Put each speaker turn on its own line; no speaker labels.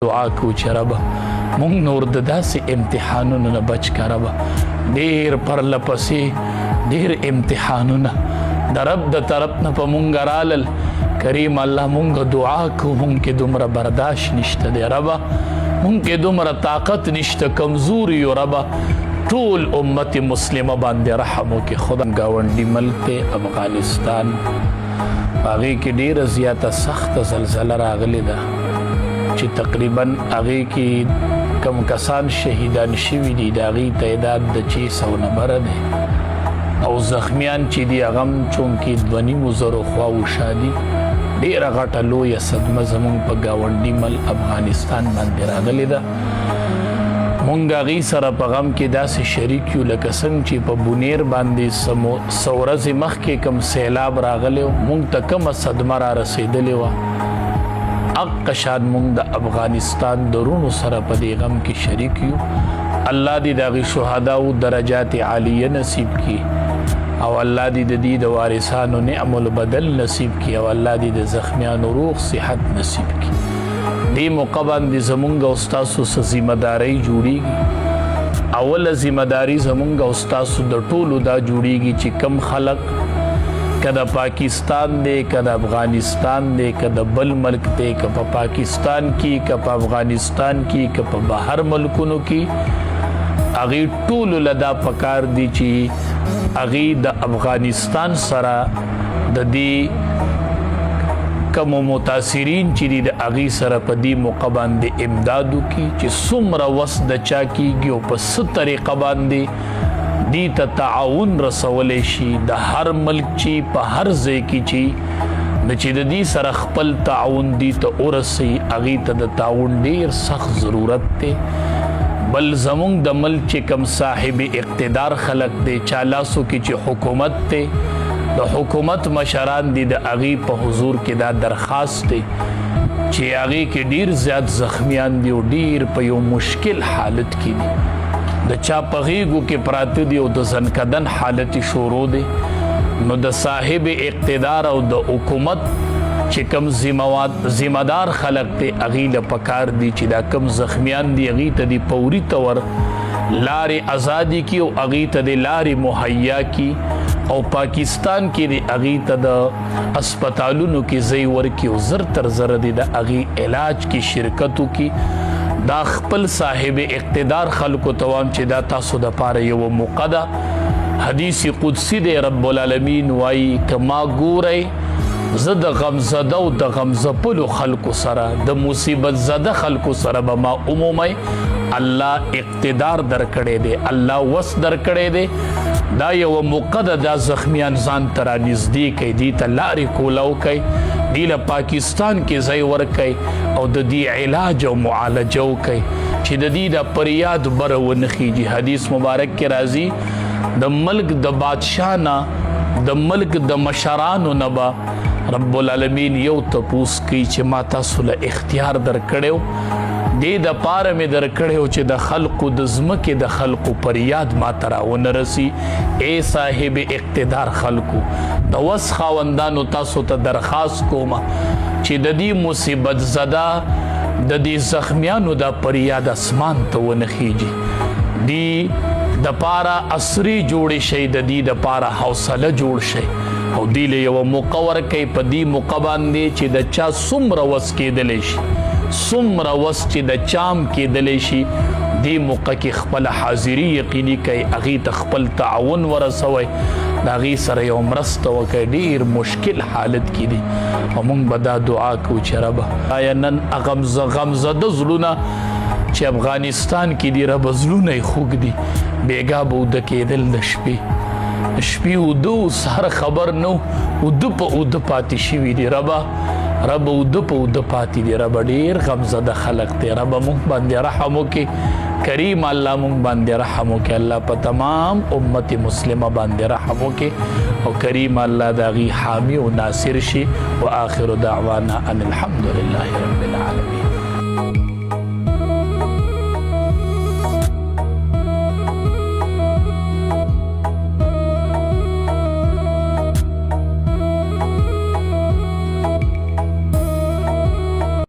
دعا کو چې ربه مونږ نور د داسې امتحانونو نه بچ که ربه ډېر پرله پسې ډېر امتحانونه د رب د طرف نه په مونږ رالل کریم الله مونږ دعا کو مونږ کې دومره برداشت نشته دی ربه مونږ کې دومره طاقت نشته کمزور یو ربه ټول امت مسلمه باندې رحم وکړي خدا ګاونډي ملک دی افغانستان هغې کې ډېره زیاته سخته زلزله راغلې ده چې تقریبا هغې کې کم کسان شهیدان شوي دي د هغې تعداد د 600 نه بره دی او زخمیان چې دي هغه هم چونکې 2,500 خواوشا دي ډېره غټه لویه صدمه زموږ په ګاونډي ملک افغانستان باندې راغلې ده مونږ هغې سره په غم کې داسې شریک یو لکه څنګه چې په بونیر باندې څو ورځې مخکې کوم سیلاب راغلی و مونږ ته کومه صدمه را رسېدلې وه حق شان مونږ د افغانستان درونو سره په دې غم کې شریک یو الله دې د هغې شهداو درجات عالیه نصیب کړي او الله دې د دې د وارثانو نعم البدل نصیب کړي او الله دې د زخمیانو روغ صحت نصیب کړي دې موقع باندې زمونږ او ستاسو څه ذمه دارۍ جوړېږي اوله ذمه داري زمونږ او ستاسو د ټولو دا جوړېږي چې کم خلک که د پاکستان دی که د افغانستان دی که د بل ملک دی که په پاکستان کې که په افغانستان کې که په بهر ملکونو کې هغې ټولو له دا پکار دي چې هغې د افغانستان سره د دې کم متاثرین چې دي د هغې سره په دې موقع باندې امداد وکړي چې څومره وس د چا کېږي او په څه طریقه باندې دې ته تعاون رسولی شي د هر ملک چې په هر ځای کې چې د دې سره خپل تعاون دې ته ورسوي هغې ته د تعاون ډېر سخت ضرورت دی بل زمونږ د ملک چې کم صاحب اقتدار خلک دی چا لاسو کې چې حکومت دی د حکومت مشران دي د هغې په حضور کې دا درخواست دی چې هغې کې ډېر زیات زخمیان دي او ډېر په یو مشکل حالت کې دي د چا په غېږو کې پراته دي او د زنکدن حالت شروع دی نو د صاحب اقتدار او د حکومت چې کم ذمہ دار خلق دی هغې له پکار دي چې دا کم زخمیان دي هغې ته د فوري طور لارې ازادي کړي او هغې ته د لارې مهیا کړي او پاکستان کې د هغې ته د اسپتالونو کې ځای ورکړي او زر تر زره د هغې علاج کې شرکت وکړي دا خپل صاحب اقتدار خلکو ته وایم چې دا تاسو دپاره یوه موقع ده حدیث قدسي دی رب العالمین وایي که ما ګورئ زه د غمزده او د غمزپلو خلکو سره د مصیبت زده خلکو سره به ما عمومی الله اقتدار درکړی دی الله وس درکړی دی دا یوه موقع ده دا زخمیان ځان ته رانږدې کوي دې ته لارې کولاو کوي دې له پاکستان کې ځای ورکوي او د دې علاج او معالجه وکوي چې د دې د پریاد بره ونه خیږي حدیث مبارک کې راځي د ملک د بادشاه نه د ملک د مشرانو نه به رب العالمین یو تپوس کوي چې ما تاسو له اختیار درکړی دې دپاره مې درکړی چې د خلقو د ځمکې د خلقو پریاد ما ته راونه رسي ای صاحب اقتدار خلقو د وس خاوندانو تاسو ته درخواست کوم چې د دې مصیبت زده د دې زخمیانو دا پریاد اسمان ته ونه خیږي دې دپاره عصري جوړې شي د دې دپاره حوصله جوړ شي او دې له یوه موقع ورکوي په دې موقع باندې چې د چا څومره وس کېدلی شي څومره وس چې د چام کېدلی شي دې موقع کې خپله حاضري یقیني کوي هغې ته خپل تعاون ورسوئ د هغې سره یو مرسته وکړئ ډېر مشکل حالت کې دي او موږ به دا دعا کوو چې ربه آیا نن غمزده زړونه چې افغانستان کې دي ربه زړونه یې خوږ دي بېګا به اوده کېدل د شپې اوده سهار خبر نه اوده په اوده پاتې شوي دي ربه اوده په اوده پاتې دي ربه ډېر غمزده خلق دی ربه موږ باندې رحم وکړي کریم الله موږ باندې رحم وکړي الله په تمام امت مسلمه باندې رحم وکړي او کریم الله د هغې حامي او ناصر شي و آخر دعوانا ان الحمد لله رب العالمین